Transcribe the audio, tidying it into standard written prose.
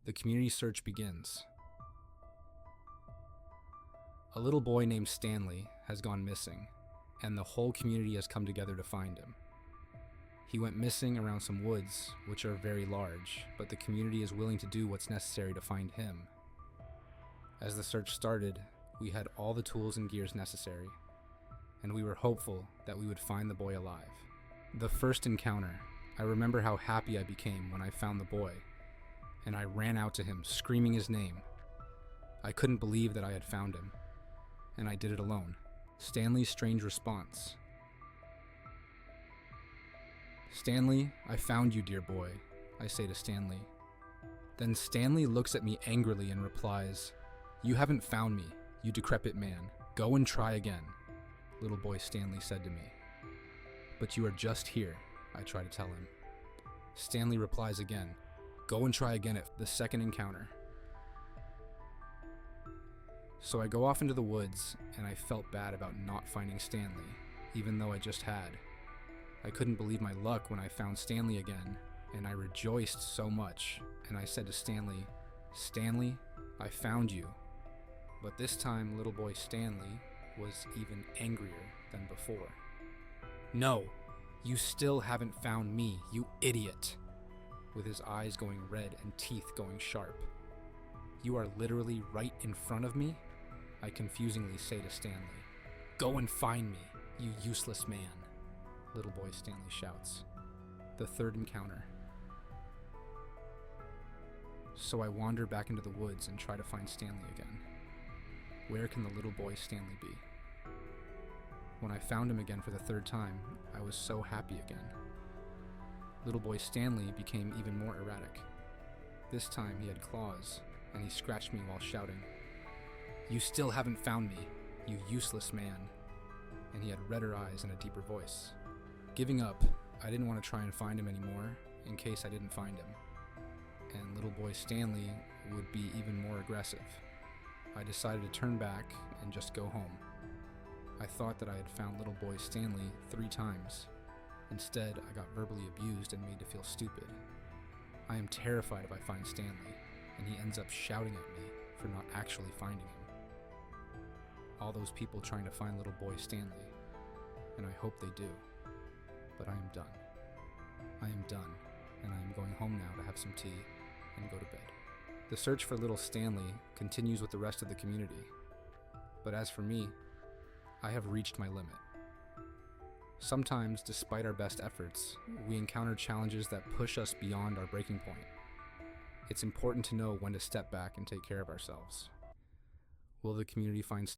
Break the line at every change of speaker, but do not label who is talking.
The community search begins. A little boy named Stanley has gone missing, and the whole community has come together to find him. He went missing around some woods, which are very large, but the community is willing to do what's necessary to find him. As the search started, we had all the tools and gears necessary, and we were hopeful that we would find the boy alive. The first encounter, I remember how happy I became when I found the boy, and I ran out to him, screaming his name. I couldn't believe that I had found him, and I did it alone. Stanley's strange response. "Stanley, I found you, dear boy," I say to Stanley. Then Stanley looks at me angrily and replies, "You haven't found me, you decrepit man. Go and try again," little boy Stanley said to me. "But you are just here," I try to tell him. Stanley replies again, "Go and try again at the second encounter." So I go off into the woods, and I felt bad about not finding Stanley, even though I just had. I couldn't believe my luck when I found Stanley again, and I rejoiced so much, and I said to Stanley, "Stanley, I found you." But this time, little boy Stanley was even angrier than before. "No, you still haven't found me, you idiot," with his eyes going red and teeth going sharp. "You are literally right in front of me?" I confusingly say to Stanley. "Go and find me, you useless man," little boy Stanley shouts. The third encounter. So I wander back into the woods and try to find Stanley again. Where can the little boy Stanley be? When I found him again for the third time, I was so happy again. Little boy Stanley became even more erratic. This time he had claws, and he scratched me while shouting, "You still haven't found me, you useless man," and he had redder eyes and a deeper voice. Giving up, I didn't want to try and find him anymore, in case I didn't find him, and little boy Stanley would be even more aggressive. I decided to turn back and just go home. I thought that I had found little boy Stanley 3 times. Instead, I got verbally abused and made to feel stupid. I am terrified if I find Stanley, and he ends up shouting at me for not actually finding him. All those people trying to find little boy Stanley, and I hope they do. But I am done. I am done, and I am going home now to have some tea and go to bed. The search for little Stanley continues with the rest of the community. But as for me, I have reached my limit. Sometimes, despite our best efforts, we encounter challenges that push us beyond our breaking point. It's important to know when to step back and take care of ourselves. Will the community find